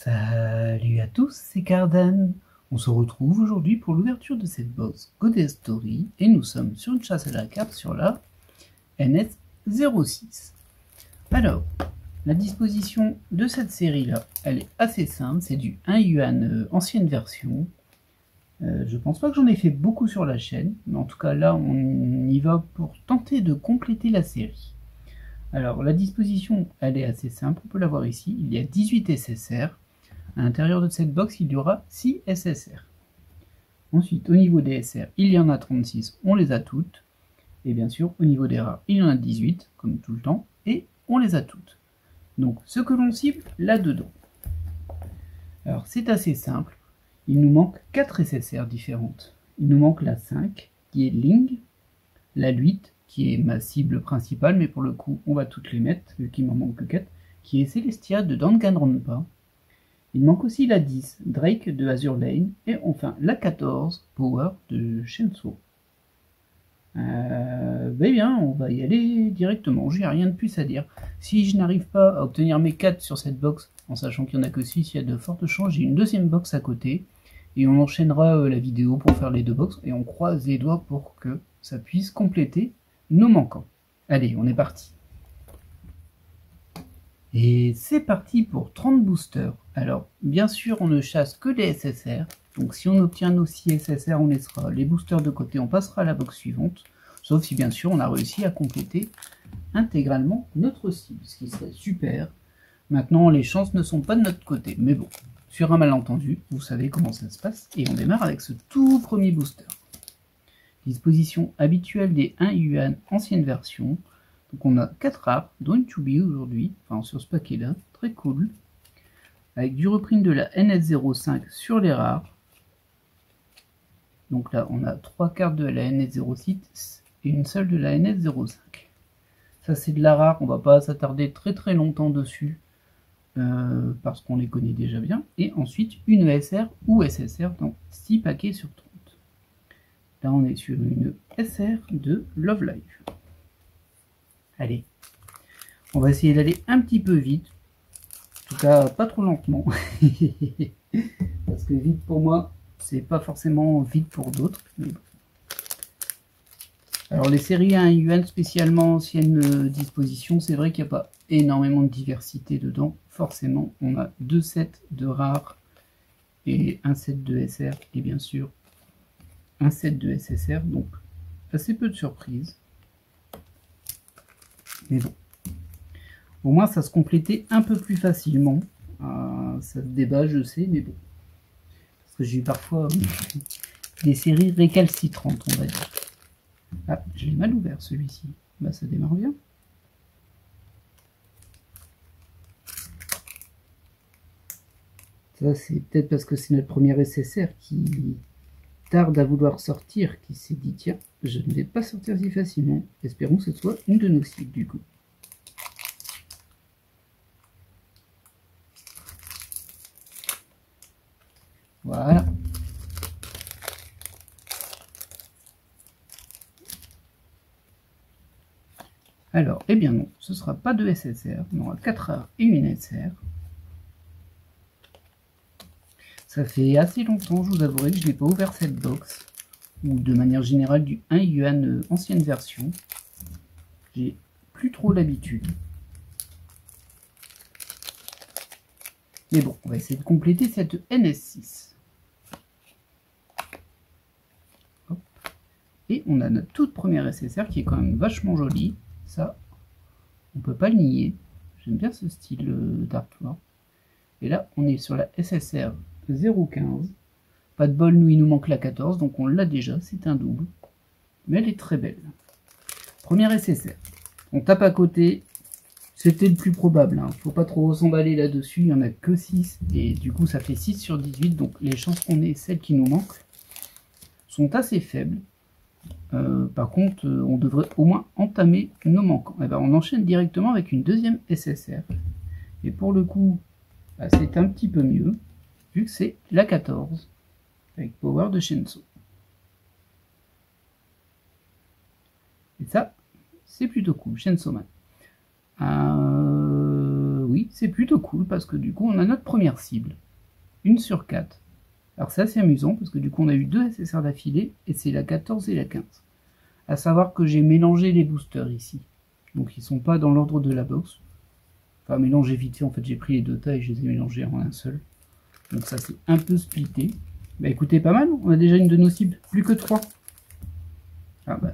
Salut à tous, c'est Cardan. On se retrouve aujourd'hui pour l'ouverture de cette box Goddess Story et nous sommes sur une chasse à la carte sur la NS06. Alors, la disposition de cette série là, elle est assez simple, c'est du 1 yuan ancienne version. Je pense pas que j'en ai fait beaucoup sur la chaîne, mais en tout cas là on y va pour tenter de compléter la série. Alors la disposition elle est assez simple, on peut la voir ici, il y a 18 SSR. À l'intérieur de cette box, il y aura 6 SSR. Ensuite, au niveau des SR, il y en a 36, on les a toutes. Et bien sûr, au niveau des rares, il y en a 18, comme tout le temps, et on les a toutes. Donc, ce que l'on cible là-dedans. Alors, c'est assez simple. Il nous manque 4 SSR différentes. Il nous manque la 5, qui est Ling, la 8, qui est ma cible principale, mais pour le coup, on va toutes les mettre, vu qu'il m'en manque que 4, qui est Celestia de Danganronpa. Il manque aussi la 10, Drake de Azur Lane, et enfin la 14, Power de Shenso. Bien, on va y aller directement, j'ai rien de plus à dire. Si je n'arrive pas à obtenir mes 4 sur cette box, en sachant qu'il n'y en a que 6, il y a de fortes chances, j'ai une deuxième box à côté, et on enchaînera la vidéo pour faire les deux box, et on croise les doigts pour que ça puisse compléter nos manquants. Allez, on est parti. Et c'est parti pour 30 boosters. Alors, bien sûr, on ne chasse que les SSR. Donc, si on obtient nos 6 SSR, on laissera les boosters de côté. On passera à la box suivante. Sauf si, bien sûr, on a réussi à compléter intégralement notre cible. Ce qui serait super. Maintenant, les chances ne sont pas de notre côté. Mais bon, sur un malentendu, vous savez comment ça se passe. Et on démarre avec ce tout premier booster. Disposition habituelle des 1 yuan ancienne version. Donc on a 4 rares, dont une Chubby aujourd'hui, enfin sur ce paquet là, très cool. Avec du reprint de la NS05 sur les rares. Donc là on a 3 cartes de la NS06 et une seule de la NS05. Ça c'est de la rare, on va pas s'attarder très longtemps dessus, parce qu'on les connaît déjà bien. Et ensuite une ESR ou SSR dans 6 paquets sur 30. Là on est sur une SR de Love Live. Allez, on va essayer d'aller un petit peu vite, en tout cas pas trop lentement, parce que vite pour moi, c'est pas forcément vite pour d'autres. Bon. Alors les séries 1 yuan spécialement ancienne disposition, c'est vrai qu'il n'y a pas énormément de diversité dedans. Forcément, on a 2 sets de rares et un set de SR, et bien sûr un set de SSR, donc assez peu de surprises. Mais bon. Au moins, ça se complétait un peu plus facilement. Ça se débat, je sais, mais bon. Parce que j'ai eu parfois des séries récalcitrantes, on va dire. Ah, je l'ai mal ouvert celui-ci. Bah, ça démarre bien. Ça, c'est peut-être parce que c'est notre premier SSR qui tarde à vouloir sortir, qui s'est dit, tiens, je ne vais pas sortir si facilement. Espérons que ce soit une de nos cibles, du coup. Voilà. Alors, eh bien non, ce ne sera pas de SSR, on aura 4 rares et une SR. Ça fait assez longtemps, je vous avouerai que je n'ai pas ouvert cette box, ou de manière générale du 1 yuan ancienne version. J'ai plus trop l'habitude. Mais bon, on va essayer de compléter cette NS6. Hop. Et on a notre toute première SSR qui est quand même vachement jolie. Ça, on peut pas le nier. J'aime bien ce style d'artwork. Et là, on est sur la SSR 015. Pas de bol, nous, il nous manque la 14, donc on l'a déjà, c'est un double. Mais elle est très belle. Première SSR. On tape à côté. C'était le plus probable. Hein. Faut pas trop s'emballer là-dessus. Il n'y en a que 6. Et du coup, ça fait 6 sur 18. Donc les chances qu'on ait celles qui nous manquent sont assez faibles. Par contre, on devrait au moins entamer nos manquants. Et ben, on enchaîne directement avec une deuxième SSR. Et pour le coup, bah, c'est un petit peu mieux, vu que c'est la 14, avec Power de Shenso. Et ça, c'est plutôt cool, Shenso Man. Oui, oui, c'est plutôt cool parce que du coup on a notre première cible. 1 sur 4. Alors c'est assez amusant parce que du coup on a eu 2 SSR d'affilée et c'est la 14 et la 15. À savoir que j'ai mélangé les boosters ici. Donc ils sont pas dans l'ordre de la box. Enfin mélangé vite fait, en fait j'ai pris les deux tas et je les ai mélangés en un seul. Donc ça c'est un peu splitté. Bah écoutez, pas mal, on a déjà une de nos cibles, plus que 3. Ah bah,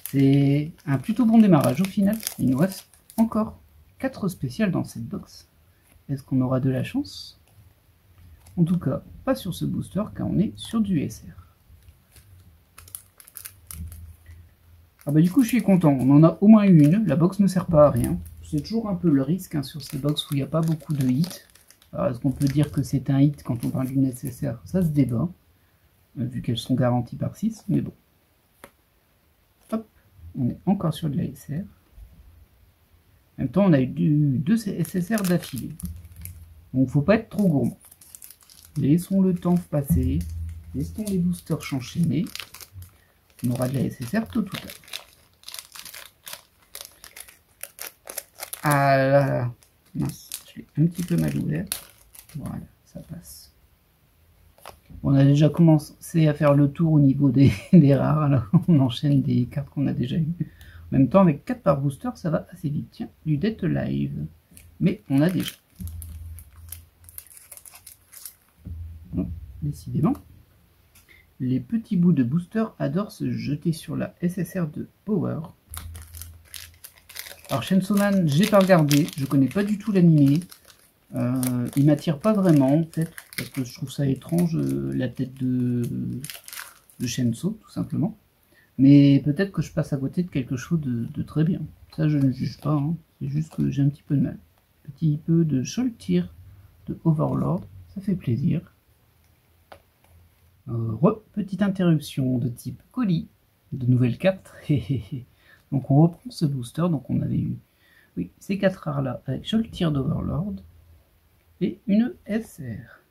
c'est un plutôt bon démarrage au final. Il nous reste encore 4 spéciales dans cette box. Est-ce qu'on aura de la chance? En tout cas, pas sur ce booster car on est sur du SR. Ah bah du coup je suis content, on en a au moins une, la box ne sert pas à rien. C'est toujours un peu le risque sur ces box où il n'y a pas beaucoup de hits. Alors est-ce qu'on peut dire que c'est un hit quand on parle d'une SSR? Ça se débat, vu qu'elles sont garanties par 6, mais bon. Hop, on est encore sur de la SR. En même temps on a eu 2 SSR d'affilée. Donc faut pas être trop gourmand. Laissons le temps passer, laissons les boosters s'enchaîner. On aura de la SSR tôt ou tard. Ah là là, mince, je l'ai un petit peu mal ouvert. Voilà, ça passe. On a déjà commencé à faire le tour au niveau des rares, alors on enchaîne des cartes qu'on a déjà eues. En même temps, avec 4 par booster, ça va assez vite. Tiens, du Dead Live. Mais on a déjà. Bon, décidément, les petits bouts de booster adorent se jeter sur la SSR de Power. Alors Chainsaw Man, j'ai pas regardé, je connais pas du tout l'animé. Il m'attire pas vraiment, peut-être parce que je trouve ça étrange, la tête de Chainsaw, tout simplement. Mais peut-être que je passe à côté de quelque chose de très bien. Ça, je ne juge pas, hein. C'est juste que j'ai un petit peu de mal. Petit peu de Sholtir de Overlord, ça fait plaisir. Petite interruption de type colis, de nouvelles cartes. Donc on reprend ce booster, donc on avait eu ces 4 rares là avec Sholtir d'Overlord et une SR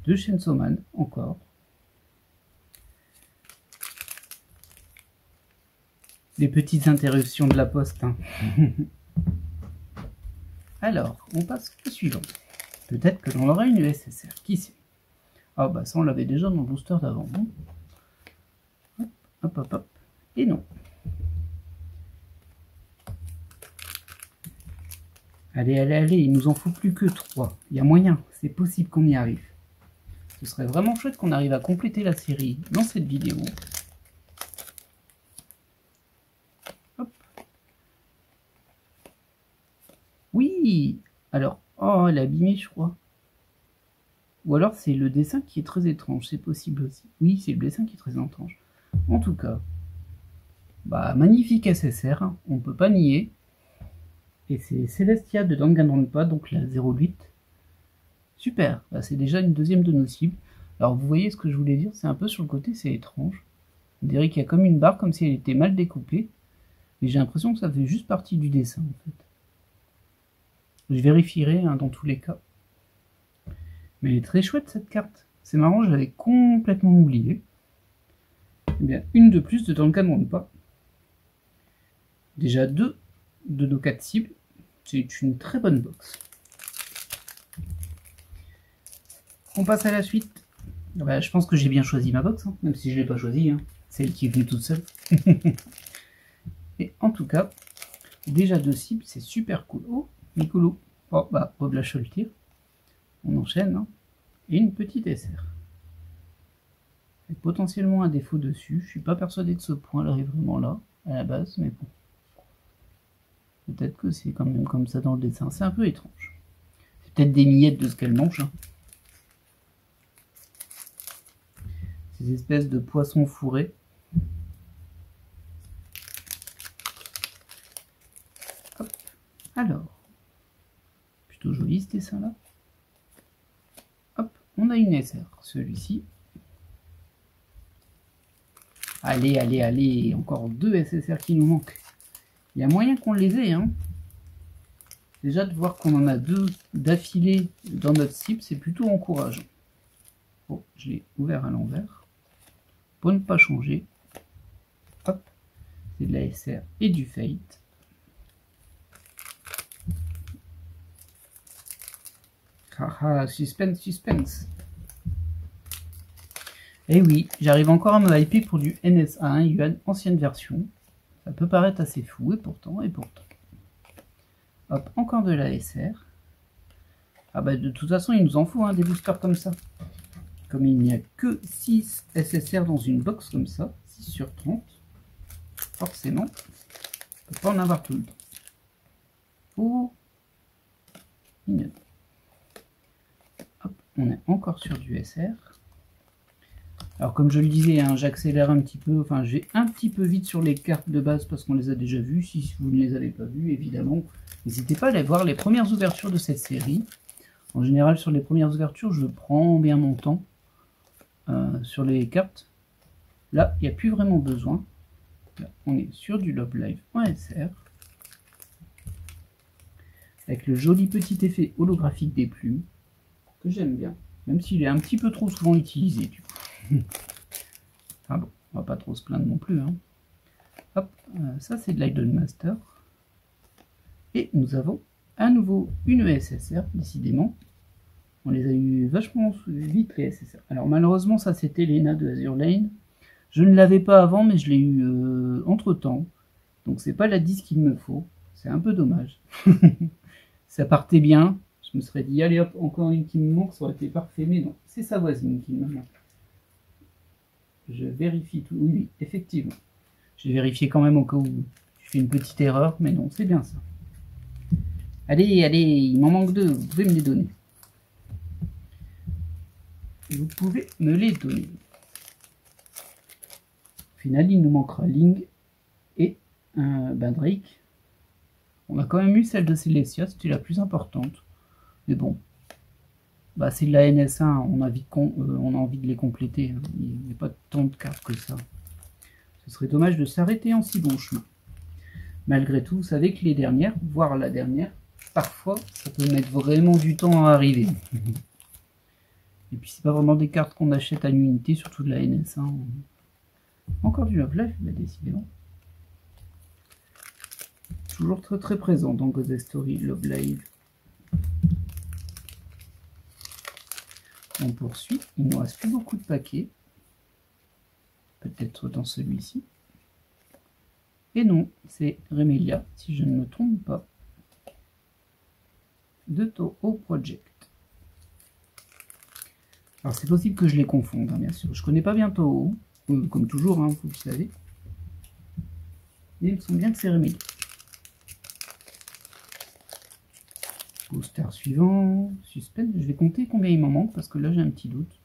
de Chainsaw Man encore. Les petites interruptions de la poste. Hein. Alors, on passe au suivant. Peut-être que l'on aura une SSR, qui sait? Ah bah ça on l'avait déjà dans le booster d'avant. Hop, hop, hop, hop. Et non. Allez, allez, allez, il nous en faut plus que 3. Il y a moyen, c'est possible qu'on y arrive. Ce serait vraiment chouette qu'on arrive à compléter la série dans cette vidéo. Hop. Oui. Alors, oh, elle est abîmée, je crois. Ou alors c'est le dessin qui est très étrange, c'est possible aussi. Oui, c'est le dessin qui est très étrange. En tout cas, bah, magnifique SSR, hein, on ne peut pas nier. Et c'est Celestia de Danganronpa, donc la 08. Super, bah, c'est déjà une deuxième de nos cibles. Alors vous voyez ce que je voulais dire, c'est un peu sur le côté, c'est étrange. On dirait qu'il y a comme une barre, comme si elle était mal découpée. Mais j'ai l'impression que ça fait juste partie du dessin en fait. Je vérifierai hein, dans tous les cas. Mais elle est très chouette cette carte. C'est marrant, je l'avais complètement oublié. Eh bien, une de plus de Danganronpa. Déjà 2 de nos 4 cibles. C'est une très bonne box. On passe à la suite. Bah, je pense que j'ai bien choisi ma box, hein, même si je ne l'ai pas choisie. Hein. C'est elle qui est venue toute seule. Et en tout cas, déjà 2 cibles, c'est super cool. Oh, Nicolo. Oh, bah, relâche le tir. On enchaîne. Hein. Et une petite SR. Et potentiellement un défaut dessus. Je suis pas persuadé de ce point, elle arrive vraiment là, à la base, mais bon. Peut-être que c'est quand même comme ça dans le dessin. C'est un peu étrange. C'est peut-être des miettes de ce qu'elle mange. Hein. Ces espèces de poissons fourrés. Hop. Alors. Plutôt joli ce dessin-là. Hop. On a une SR. Celui-ci. Allez, allez, allez. Encore 2 SSR qui nous manquent. Il y a moyen qu'on les ait. Hein. Déjà de voir qu'on en a 2 d'affilée dans notre cible, c'est plutôt encourageant. Bon, je l'ai ouvert à l'envers. Pour ne pas changer. Hop. C'est de la SR et du Fate. Ah, suspense, suspense. Et oui, j'arrive encore à me hyper pour du NS1 Yuan ancienne version. Ça peut paraître assez fou, et pourtant. Hop, encore de la SR. Ah bah de toute façon, il nous en faut des boosters comme ça. Comme il n'y a que 6 SSR dans une box comme ça, 6 sur 30, forcément, on ne peut pas en avoir tout le temps. Oh, mignonne. Hop, on est encore sur du SR. Alors comme je le disais, j'accélère un petit peu, enfin je vais un petit peu vite sur les cartes de base parce qu'on les a déjà vues. Si vous ne les avez pas vues, évidemment, n'hésitez pas à aller voir les premières ouvertures de cette série. En général, sur les premières ouvertures, je prends bien mon temps sur les cartes. Là, il n'y a plus vraiment besoin. Là, on est sur du Love Live en SR. Avec le joli petit effet holographique des plumes, que j'aime bien. Même s'il est un petit peu trop souvent utilisé, du coup. Ah bon, on va pas trop se plaindre non plus. Hop, ça c'est de l'Idolmaster. Et nous avons à nouveau une SSR, décidément. On les a eu vachement vite, les SSR. Alors malheureusement, ça c'était Lena de Azur Lane. Je ne l'avais pas avant, mais je l'ai eu entre temps. Donc c'est pas la 10 qu'il me faut. C'est un peu dommage. Ça partait bien. Je me serais dit, allez hop, encore une qui me manque, ça aurait été parfait. Mais non, c'est sa voisine qui me manque. Je vérifie tout. Oui, effectivement. J'ai vérifié quand même au cas où je fais une petite erreur. Mais non, c'est bien ça. Allez, allez, il m'en manque 2. Vous pouvez me les donner. Vous pouvez me les donner. Au final, il nous manquera Ling et Drake. On a quand même eu celle de Celestia, c'était la plus importante. Mais bon, bah, c'est de la NS1, on a envie de les compléter. Il n'y a pas tant de cartes que ça. Ce serait dommage de s'arrêter en si bon chemin. Malgré tout, vous savez que les dernières, voire la dernière, parfois, ça peut mettre vraiment du temps à arriver. Et puis, c'est pas vraiment des cartes qu'on achète à l'unité, surtout de la NS1. Encore du Love Live, bah, décidément. Toujours très très présent dans Ghost Story Love Live. On poursuit, il ne nous reste plus beaucoup de paquets. Peut-être dans celui-ci. Et non, c'est Remelia, si je ne me trompe pas, de Toho Project. Alors c'est possible que je les confonde, bien sûr. Je connais pas bien Toho, comme toujours, vous le savez. Mais il me semble bien que c'est Remelia. Booster suivant, suspense, je vais compter combien il m'en manque parce que là j'ai un petit doute.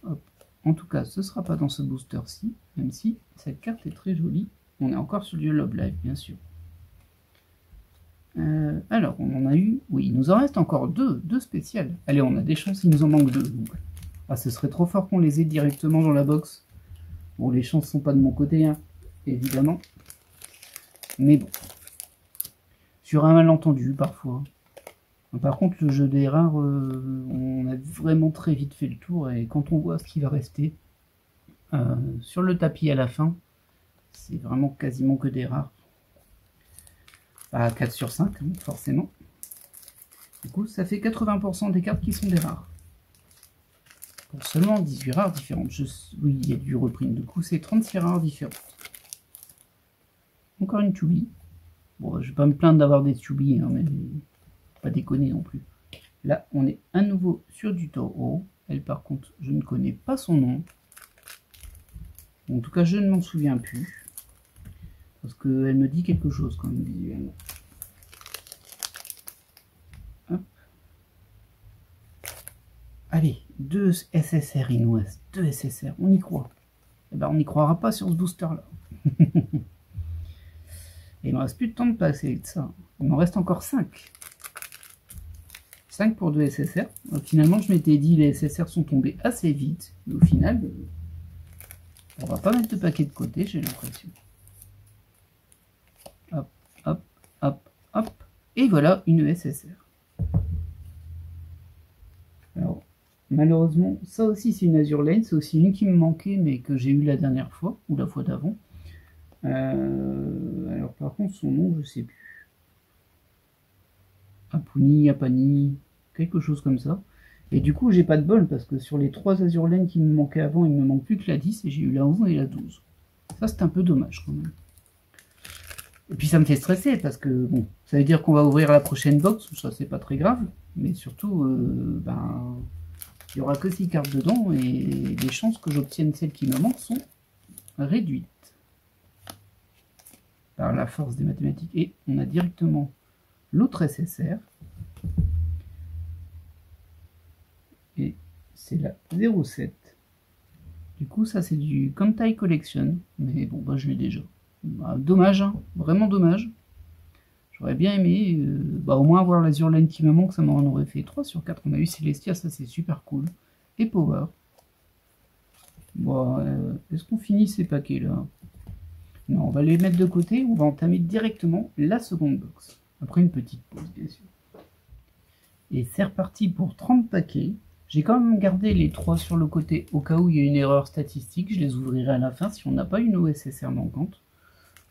Hop. En tout cas, ce ne sera pas dans ce booster-ci, même si cette carte est très jolie. On est encore sur du Love Live, bien sûr. Alors, on en a eu... Oui, il nous en reste encore deux spéciales. Allez, on a des chances, il nous en manque 2. Donc. Ah, ce serait trop fort qu'on les ait directement dans la box. Bon, les chances sont pas de mon côté, évidemment. Mais bon. Sur un malentendu, parfois. Par contre, le jeu des rares, on a vraiment très vite fait le tour. Et quand on voit ce qui va rester sur le tapis à la fin, c'est vraiment quasiment que des rares. À 4 sur 5, forcément. Du coup, ça fait 80% des cartes qui sont des rares. Pour seulement 18 rares différentes. Oui, il y a du reprint. Du coup, c'est 36 rares différentes. Encore une Tubi. Bon, je vais pas me plaindre d'avoir des Tubi, mais pas déconner non plus. Là, on est à nouveau sur du Toho. Elle, par contre, je ne connais pas son nom. En tout cas, je ne m'en souviens plus. Parce qu'elle me dit quelque chose quand même visuellement. Hop. Allez, 2 SSR, il nous reste 2 SSR, on y croit. Eh ben, on n'y croira pas sur ce booster-là. Il ne me reste plus de temps de passer de ça. Il m'en reste encore 5. 5 pour 2 SSR. Finalement, je m'étais dit les SSR sont tombés assez vite. Mais au final, on va pas mettre de paquet de côté, j'ai l'impression. Hop, hop, hop, hop. Et voilà une SSR. Alors, malheureusement, ça aussi c'est une Azur Lane. C'est aussi une qui me manquait, mais que j'ai eu la dernière fois, ou la fois d'avant. Alors par contre, son nom, je sais plus. Apuni, Apani, quelque chose comme ça. Et du coup, j'ai pas de bol parce que sur les 3 Azur Lane qui me manquaient avant, il me manque plus que la 10 et j'ai eu la 11 et la 12. Ça, c'est un peu dommage quand même. Et puis ça me fait stresser parce que bon, ça veut dire qu'on va ouvrir la prochaine box, ça c'est pas très grave, mais surtout, ben, il n'y aura que 6 cartes dedans et les chances que j'obtienne celles qui me manquent sont réduites par la force des mathématiques. Et on a directement l'autre SSR. Et c'est la 07. Du coup, ça c'est du Kantai Collection, mais bon, bah, je l'ai déjà. Bah, dommage, hein, vraiment dommage. J'aurais bien aimé bah, au moins avoir l'Azur Lane qui me manque, ça m'en aurait fait 3 sur 4. On a eu Celestia, ça c'est super cool. Et Power. Bon, est-ce qu'on finit ces paquets là? Non, on va les mettre de côté, on va entamer directement la seconde box. Après une petite pause, bien sûr. Et c'est reparti pour 30 paquets. J'ai quand même gardé les 3 sur le côté au cas où il y a une erreur statistique. Je les ouvrirai à la fin si on n'a pas une OSSR manquante.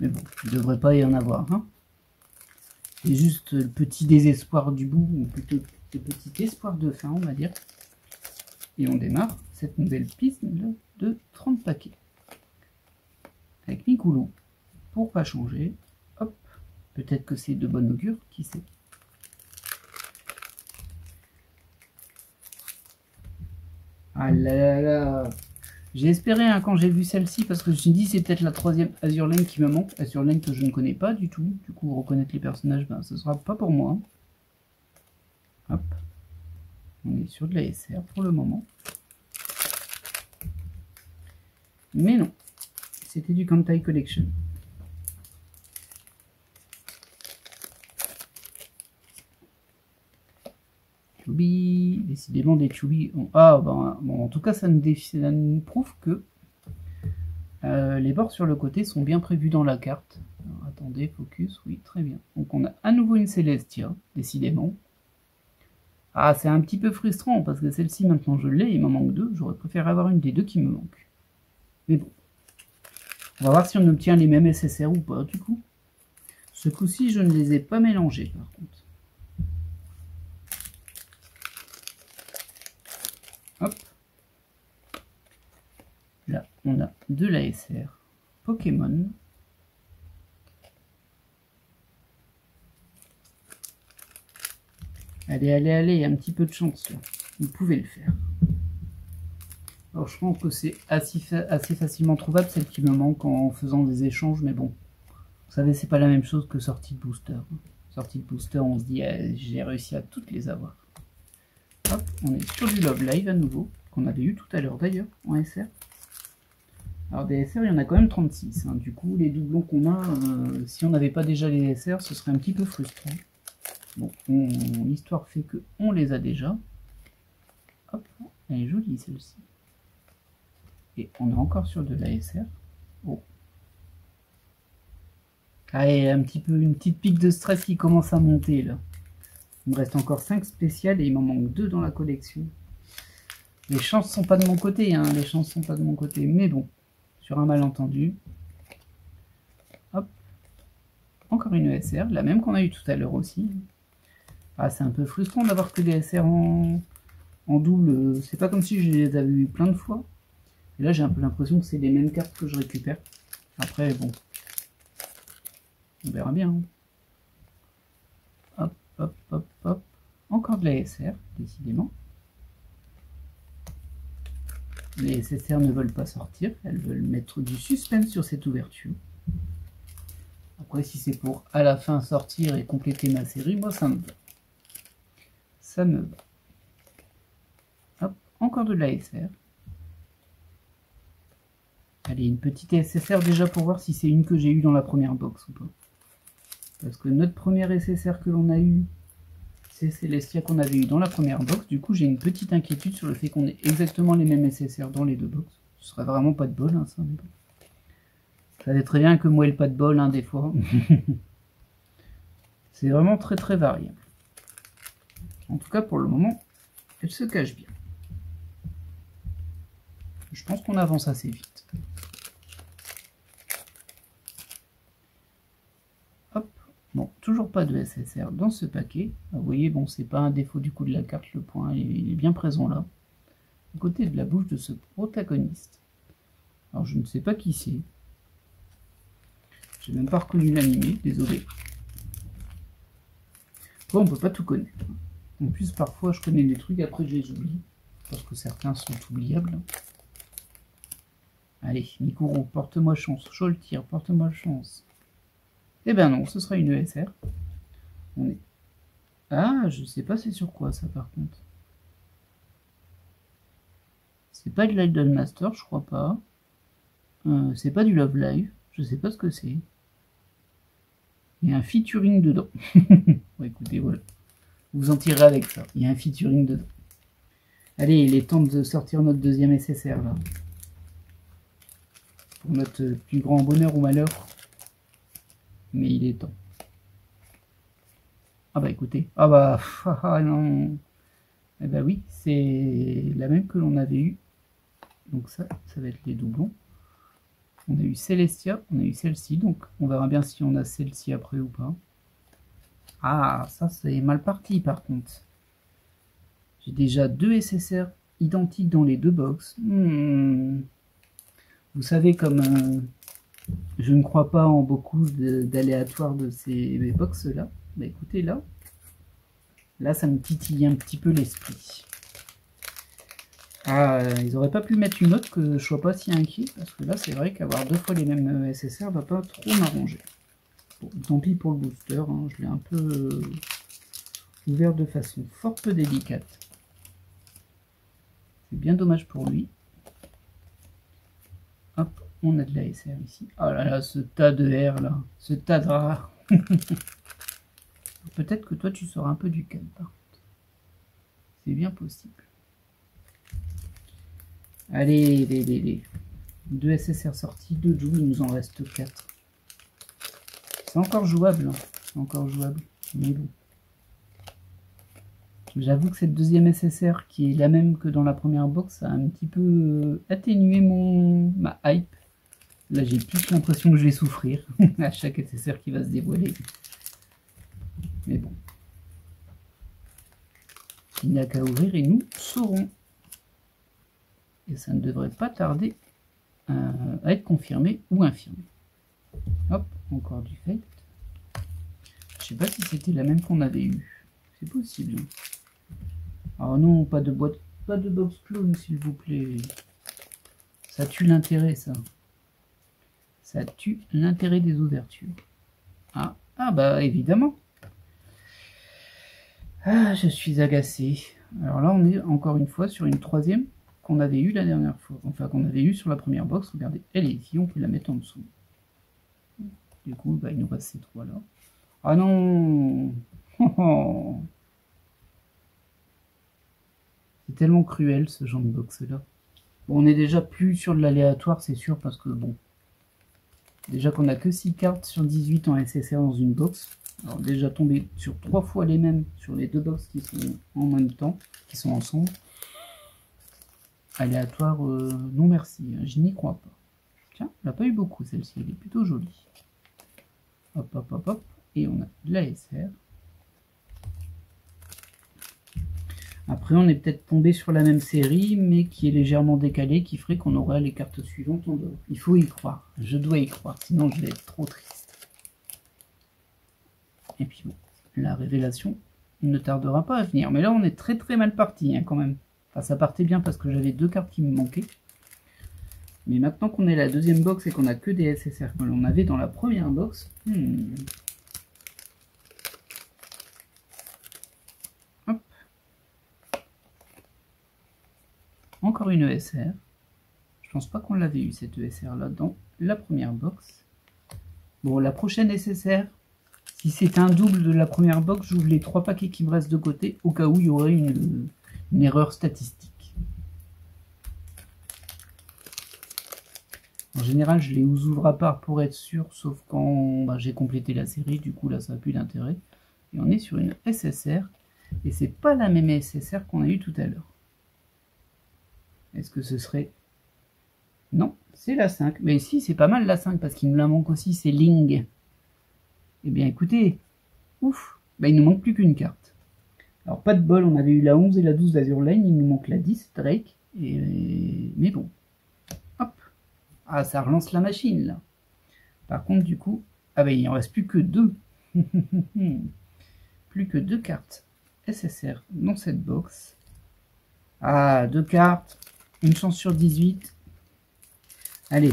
Mais bon, il ne devrait pas y en avoir. Hein. C'est juste le petit désespoir du bout, ou plutôt le petit espoir de fin, on va dire. Et on démarre cette nouvelle piste de 30 paquets. Avec Mikoulou, pour pas changer. Hop, peut-être que c'est de bon augure, qui sait. Ah là là là. J'ai espéré hein, quand j'ai vu celle-ci, parce que je me suis dit c'est peut-être la 3e Azur Lane qui me manque. Azur Lane que je ne connais pas du tout. Du coup, reconnaître les personnages, ben, ce sera pas pour moi. Hop. On est sur de la SR pour le moment. Mais non. C'était du Kantai Collection. Choubi, décidément des Choubi. Ah, ben, bon, en tout cas, ça nous prouve que les bords sur le côté sont bien prévus dans la carte. Alors, attendez, focus, oui, très bien. Donc on a à nouveau une Celestia, décidément. Ah, c'est un petit peu frustrant, parce que celle-ci, maintenant, je l'ai, il m'en manque 2. J'aurais préféré avoir une des 2 qui me manque. Mais bon. On va voir si on obtient les mêmes SSR ou pas, du coup. Ce coup-ci, je ne les ai pas mélangés, par contre. Hop. Là, on a de l'ASR Pokémon. Allez, allez, allez, un petit peu de chance, là. Vous pouvez le faire. Alors, je pense que c'est assez facilement trouvable, celle qui me manque en faisant des échanges, mais bon. Vous savez, c'est pas la même chose que sortie de booster. Sortie de booster, on se dit, j'ai réussi à toutes les avoir. Hop, on est sur du Love Live à nouveau, qu'on avait eu tout à l'heure d'ailleurs, en SR. Alors des SR, il y en a quand même 36. Hein. Du coup, les doublons qu'on a, si on n'avait pas déjà les SR, ce serait un petit peu frustrant. Bon, l'histoire fait que on les a déjà. Hop, elle est jolie celle-ci. Et on est encore sur de l'ASR. Oh. Ah, et un petit peu, une petite pique de stress qui commence à monter là. Il me reste encore 5 spéciales et il m'en manque 2 dans la collection. Les chances sont pas de mon côté, hein, les chances sont pas de mon côté, mais bon, sur un malentendu. Hop. Encore une ESR, la même qu'on a eu tout à l'heure aussi. Ah, c'est un peu frustrant d'avoir que des SR en double. C'est pas comme si je les avais eu plein de fois. Et là, j'ai un peu l'impression que c'est les mêmes cartes que je récupère. Après, bon. On verra bien. Hein. Hop, hop, hop, hop. Encore de la SR, décidément. Les SSR ne veulent pas sortir. Elles veulent mettre du suspense sur cette ouverture. Après, si c'est pour à la fin sortir et compléter ma série, moi, ça me va. Ça me va. Hop, encore de la SR. Allez, une petite SSR déjà pour voir si c'est une que j'ai eue dans la première box ou pas. Parce que notre première SSR que l'on a eue, c'est Celestia qu'on avait eu dans la première box. Du coup, j'ai une petite inquiétude sur le fait qu'on ait exactement les mêmes SSR dans les deux box. Ce serait vraiment pas de bol, hein, ça. Mais bon. Vous savez très bien que moi, il pas de bol, hein, des fois. C'est vraiment très très variable. En tout cas, pour le moment, elle se cache bien. Je pense qu'on avance assez vite. Hop. Bon, toujours toujours pas de SSR dans ce paquet. Vous voyez, bon, c'est pas un défaut du coup de la carte, le point il est bien présent là, à côté de la bouche de ce protagoniste. Alors je ne sais pas qui c'est. J'ai même pas reconnu l'animé, désolé. Bon, on peut pas tout connaître. En plus, parfois, je connais des trucs, après je les oublie. Parce que certains sont oubliables. Allez, Mikuro, porte-moi chance. Choltir, porte-moi chance. Eh ben non, ce sera une ESR. On est... Ah, je sais pas c'est sur quoi ça par contre. C'est pas de l'Idol Master, je crois pas. C'est pas du Love Live, je sais pas ce que c'est. Il y a un featuring dedans. Bon, écoutez, voilà. Vous en tirerez avec ça. Il y a un featuring dedans. Allez, il est temps de sortir notre deuxième SSR là. Pour notre plus grand bonheur ou malheur. Mais il est temps. Ah bah écoutez. Ah bah non. Eh bah oui, c'est la même que l'on avait eu. Donc ça va être les doublons. On a eu Celestia, on a eu celle-ci, donc on verra bien si on a celle-ci après ou pas. Ah, ça c'est mal parti par contre. J'ai déjà 2 SSR identiques dans les 2 box. Vous savez, comme je ne crois pas en beaucoup d'aléatoires de ces box là, bah écoutez là ça me titille un petit peu l'esprit. Ah, ils auraient pas pu mettre une autre que je sois pas si inquiet, parce que là c'est vrai qu'avoir 2 fois les mêmes SSR va pas trop m'arranger. Bon, tant pis pour le booster, hein, je l'ai un peu ouvert de façon fort peu délicate. C'est bien dommage pour lui. Hop, on a de la SR ici. Oh là là, ce tas de R là, ce tas de rares. Peut-être que toi tu sors un peu du cadre par contre. C'est bien possible. Allez, les 2 SSR sortis, 2 joues, il nous en reste 4. C'est encore jouable, hein. C'est encore jouable, mais bon. J'avoue que cette deuxième SSR, qui est la même que dans la première box, a un petit peu atténué ma hype. Là, j'ai plus l'impression que je vais souffrir à chaque SSR qui va se dévoiler. Mais bon. Il n'y a qu'à ouvrir et nous saurons. Et ça ne devrait pas tarder à être confirmé ou infirmé. Hop, encore du fait. Je sais pas si c'était la même qu'on avait eu. C'est possible. Alors non, pas de boîte, pas de box clone s'il vous plaît. Ça tue l'intérêt ça. Ça tue l'intérêt des ouvertures. Ah bah évidemment. Ah, je suis agacé. Alors là, on est encore une fois sur une troisième qu'on avait eu la dernière fois. Enfin, qu'on avait eu sur la première box. Regardez, elle est ici, on peut la mettre en dessous. Du coup, bah, il nous reste ces 3 là. Ah non. C'est tellement cruel ce genre de box là. Bon, on est déjà plus sur de l'aléatoire, c'est sûr, parce que bon. Déjà qu'on a que 6 cartes sur 18 en SSR dans une box. Alors déjà tombé sur 3 fois les mêmes sur les 2 box qui sont en même temps, qui sont ensemble. Aléatoire, non merci, je n'y crois pas. Tiens, elle n'a pas eu beaucoup celle-ci, elle est plutôt jolie. Hop, hop, hop, hop, et on a de la SR. Après, on est peut-être tombé sur la même série, mais qui est légèrement décalée, qui ferait qu'on aura les cartes suivantes en dehors. Il faut y croire, je dois y croire, sinon je vais être trop triste. Et puis bon, la révélation ne tardera pas à venir. Mais là, on est très mal parti hein, quand même. Enfin, ça partait bien parce que j'avais 2 cartes qui me manquaient. Mais maintenant qu'on est la deuxième box et qu'on a que des SSR que l'on avait dans la première box... Hop. Encore une ESR. Je pense pas qu'on l'avait eu cette ESR là dans la première box. Bon, la prochaine SSR, si c'est un double de la première box, j'ouvre les 3 paquets qui me restent de côté au cas où il y aurait une erreur statistique. En général, je les ouvre à part pour être sûr, sauf quand j'ai complété la série, du coup là ça n'a plus d'intérêt. Et on est sur une SSR, et c'est pas la même SSR qu'on a eu tout à l'heure. Est-ce que ce serait... Non, c'est la 5. Mais si, c'est pas mal la 5, parce qu'il nous la manque aussi, c'est Ling. Eh bien écoutez, Ouf, bah il nous manque plus qu'une carte. Alors pas de bol, on avait eu la 11 et la 12 d'Azur Lane, il nous manque la 10, Drake. Mais bon, hop. Ah, ça relance la machine là. Par contre du coup, ah bah il en reste plus que 2. Plus que 2 cartes SSR dans cette box. Ah, 2 cartes, une chance sur 18. Allez,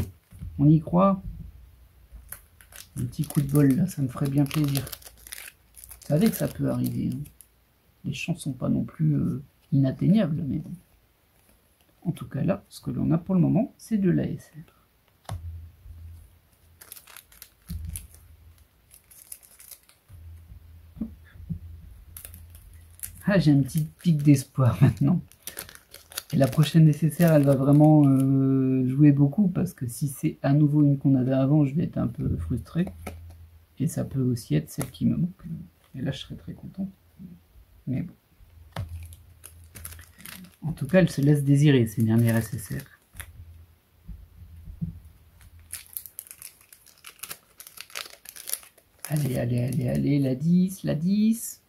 on y croit. Un petit coup de bol là, ça me ferait bien plaisir. Vous savez que ça peut arriver. Hein. Les chances sont pas non plus inatteignables, mais bon. En tout cas là, ce que l'on a pour le moment, c'est de l'ASR. Ah, j'ai un petit pic d'espoir maintenant. Et la prochaine nécessaire, elle va vraiment jouer beaucoup, parce que si c'est à nouveau une qu'on avait avant, je vais être un peu frustré. Et ça peut aussi être celle qui me manque. Et là, je serais très content. Mais bon. En tout cas, elle se laisse désirer, ces dernières SSR. Allez, allez, allez, allez, la 10, la 10.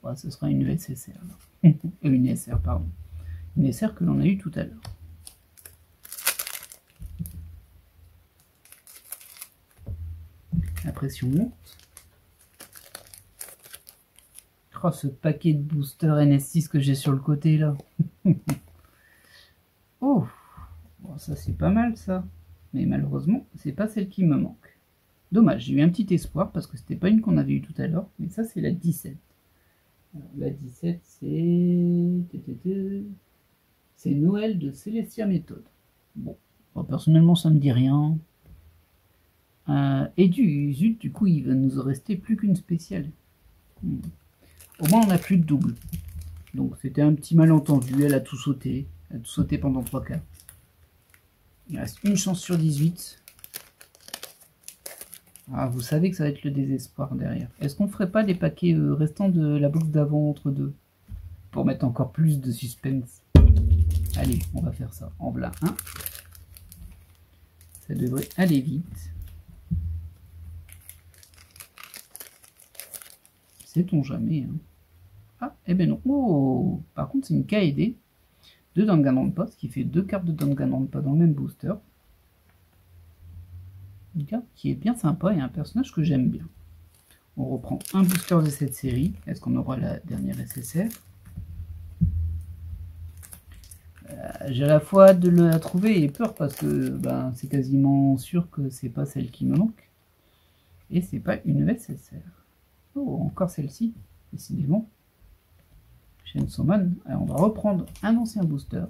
Bon, ce sera une SSR. Une SR, pardon. Une SR que l'on a eu tout à l'heure. La pression monte. Oh, ce paquet de boosters NS6 que j'ai sur le côté là. Oh, bon, ça c'est pas mal ça. Mais malheureusement, c'est pas celle qui me manque. Dommage, j'ai eu un petit espoir parce que c'était pas une qu'on avait eu tout à l'heure. Mais ça c'est la 17. Alors, la 17 c'est Noël de Celestia Méthode. Bon, personnellement ça me dit rien. Et zut, du coup il va nous rester plus qu'une spéciale. Au moins on n'a plus de double. Donc c'était un petit malentendu, elle a tout sauté. Elle a tout sauté pendant 3 quarts. Il reste une chance sur 18. Ah, vous savez que ça va être le désespoir derrière. Est-ce qu'on ferait pas les paquets restants de la box d'avant entre deux? Pour mettre encore plus de suspense. Allez, on va faire ça. En voilà un. Ça devrait aller vite. Sait-on jamais. Hein. Ah, eh ben non. Oh, par contre, c'est une KD de Danganronpa, ce qui fait 2 cartes de Danganronpa dans le même booster. Une carte qui est bien sympa et un personnage que j'aime bien. On reprend un booster de cette série. Est-ce qu'on aura la dernière SSR? J'ai à la fois hâte de la trouver et peur parce que ben, c'est quasiment sûr que c'est pas celle qui me manque. Et c'est pas une SSR. Oh, encore celle-ci, décidément. Chainsaw Man. Alors, on va reprendre un ancien booster.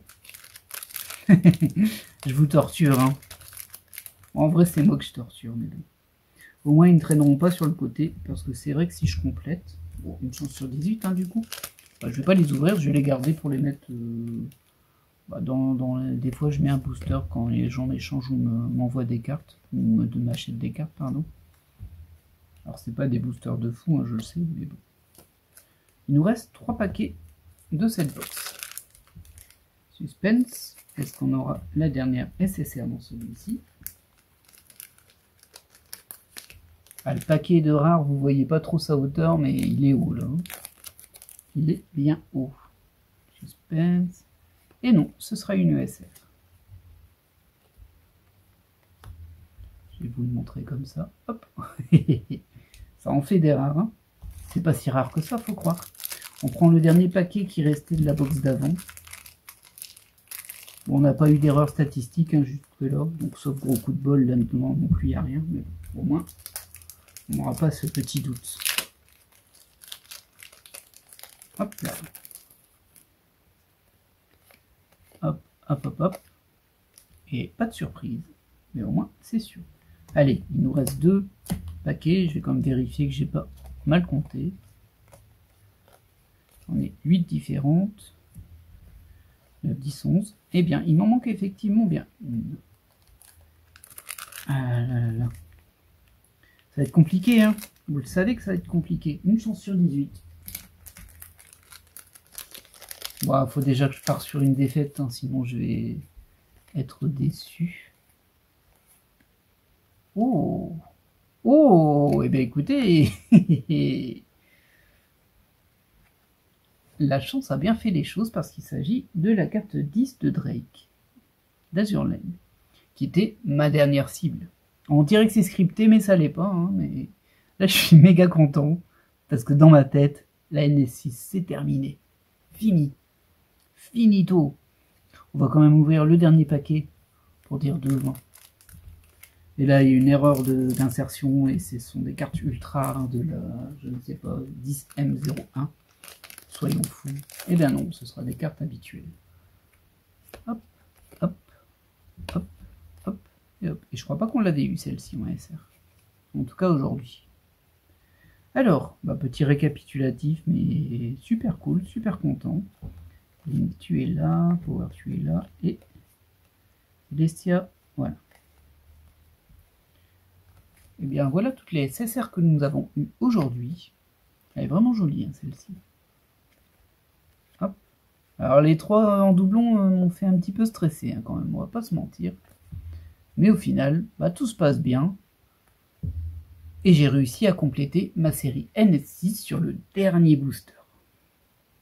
Je vous torture, hein. En vrai, c'est moi que je torture, mais bon. Au moins, ils ne traîneront pas sur le côté, parce que c'est vrai que si je complète... Bon, une chance sur 18, hein, du coup. Bah, je vais pas les ouvrir, je vais les garder pour les mettre... des fois, je mets un booster quand les gens échangent ou m'envoient des cartes, ou m'achètent des cartes, pardon. Alors, c'est pas des boosters de fou, hein, je le sais, mais bon. Il nous reste 3 paquets de cette box. Suspense. Est-ce qu'on aura la dernière SSR dans celui-ci? Ah, le paquet de rares, vous voyez pas trop sa hauteur, mais il est haut là. Il est bien haut. Suspense. Et non, ce sera une ESR. Je vais vous le montrer comme ça. Hop. Ça en fait des rares. Hein. C'est pas si rare que ça, faut croire. On prend le dernier paquet qui restait de la box d'avant. Bon, on n'a pas eu d'erreur statistique hein, jusque là. Donc sauf gros coup de bol, là non plus il n'y a rien. Mais bon, au moins, on n'aura pas ce petit doute. Hop là. Hop, hop, hop, hop. Et pas de surprise. Mais au moins, c'est sûr. Allez, il nous reste 2 paquets. Je vais quand même vérifier que j'ai pas mal compté. J'en ai 8 différentes. 9, 10, 11. Eh bien, il m'en manque effectivement bien une. Ah là là là. Ça va être compliqué, hein. Vous le savez que ça va être compliqué. Une chance sur 18. Bon, faut déjà que je parte sur une défaite, hein, sinon je vais être déçu. Oh! Oh! Eh bien écoutez, la chance a bien fait les choses parce qu'il s'agit de la carte 10 de Drake, d'Azur Lane, qui était ma dernière cible. On dirait que c'est scripté, mais ça l'est pas. Hein, mais là, je suis méga content parce que dans ma tête, la NS6, c'est terminé. Fini. Finito. On va quand même ouvrir le dernier paquet pour dire devant. Et là, il y a une erreur d'insertion et ce sont des cartes ultra rares de la, je ne sais pas, 10M01. Soyons fous. Eh bien non, ce sera des cartes habituelles. Hop, hop, hop, hop, et hop. Et je crois pas qu'on l'avait eu celle-ci en SR. En tout cas aujourd'hui. Alors, petit récapitulatif, mais super cool, super content. Link, tu es là, Power, tu es là, et Lestia, voilà. Et bien voilà toutes les SSR que nous avons eues aujourd'hui. Elle est vraiment jolie, hein, celle-ci. Hop. Alors les 3 en doublon m'ont fait un petit peu stresser, hein, quand même, on va pas se mentir. Mais au final, tout se passe bien. Et j'ai réussi à compléter ma série NS6 sur le dernier booster.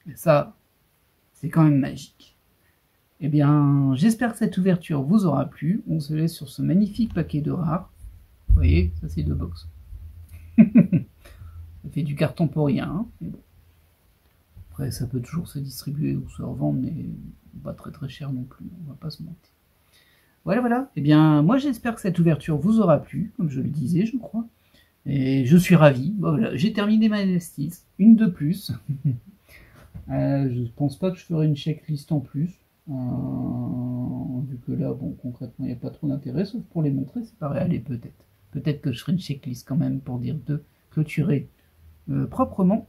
Et ça, c'est quand même magique. Eh bien, j'espère que cette ouverture vous aura plu. On se laisse sur ce magnifique paquet de rares. Vous voyez, ça c'est 2 box. Ça fait du carton pour rien. Hein, mais bon. Après, ça peut toujours se distribuer ou se revendre, mais pas très très cher non plus. On va pas se mentir. Voilà. Eh bien, moi j'espère que cette ouverture vous aura plu, comme je le disais, je crois. Et je suis ravi. Voilà, j'ai terminé ma NS6, une de plus. Je pense pas que je ferai une checklist en plus. Vu que là, bon, concrètement, il n'y a pas trop d'intérêt, sauf pour les montrer, c'est pareil. Allez, peut-être. Peut-être que je ferai une checklist quand même pour dire de clôturer proprement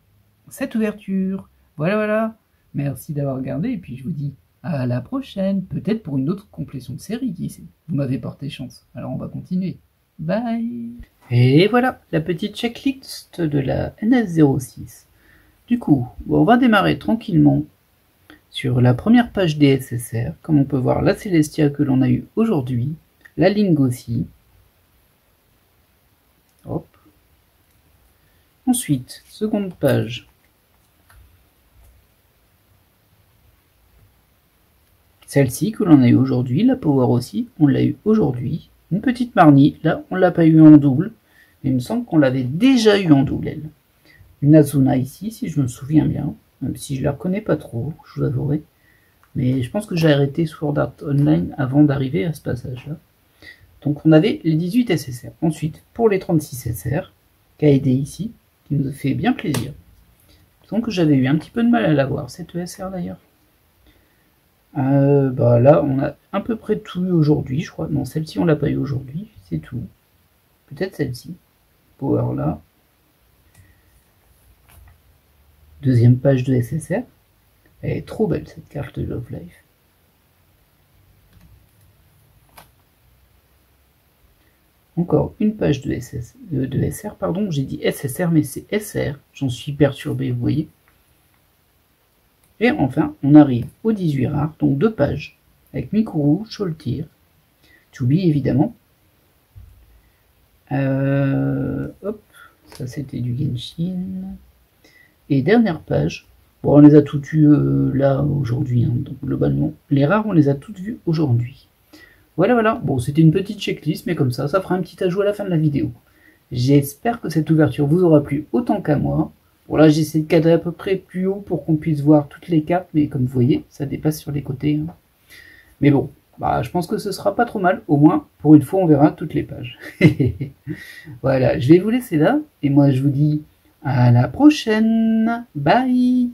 cette ouverture. Voilà. Merci d'avoir regardé, et puis je vous dis à la prochaine. Peut-être pour une autre complétion de série, qui sait. Vous m'avez porté chance. Alors on va continuer. Bye. Et voilà, la petite checklist de la NS06. Du coup, on va démarrer tranquillement sur la première page des SSR. Comme on peut voir, la Celestia que l'on a eu aujourd'hui, la Ling aussi. Hop. Ensuite, seconde page. Celle-ci que l'on a eu aujourd'hui, la Power aussi, on l'a eu aujourd'hui. Une petite Marnie, là on l'a pas eu en double, mais il me semble qu'on l'avait déjà eu en double, elle. Une Azuna ici, si je me souviens bien, même si je la reconnais pas trop, je vous avouerai. Mais je pense que j'ai arrêté Sword Art Online avant d'arriver à ce passage-là. Donc on avait les 18 SSR. Ensuite, pour les 36 SR, Kaede ici, qui nous a fait bien plaisir. Donc j'avais eu un petit peu de mal à l'avoir, cette ESR d'ailleurs. Là, on a à peu près tout eu aujourd'hui, je crois. Non, celle-ci, on l'a pas eu aujourd'hui, c'est tout. Peut-être celle-ci. Power là. Deuxième page de SSR. Elle est trop belle, cette carte de Love Life. Encore une page de SR, pardon. J'ai dit SSR, mais c'est SR. J'en suis perturbé, vous voyez. Et enfin, on arrive aux 18 rares, donc 2 pages, avec Mikuru, Sholtir, Chubby évidemment. Hop, ça c'était du Genshin. Et dernière page, bon, on les a toutes vues là aujourd'hui, hein, donc globalement, les rares on les a toutes vues aujourd'hui. Voilà, bon c'était une petite checklist, mais comme ça fera un petit ajout à la fin de la vidéo. J'espère que cette ouverture vous aura plu autant qu'à moi. Bon là j'essaie de cadrer à peu près plus haut pour qu'on puisse voir toutes les cartes, mais comme vous voyez, ça dépasse sur les côtés. Hein. Mais bon, je pense que ce sera pas trop mal, au moins pour une fois on verra toutes les pages. Voilà, je vais vous laisser là, et moi je vous dis à la prochaine, bye.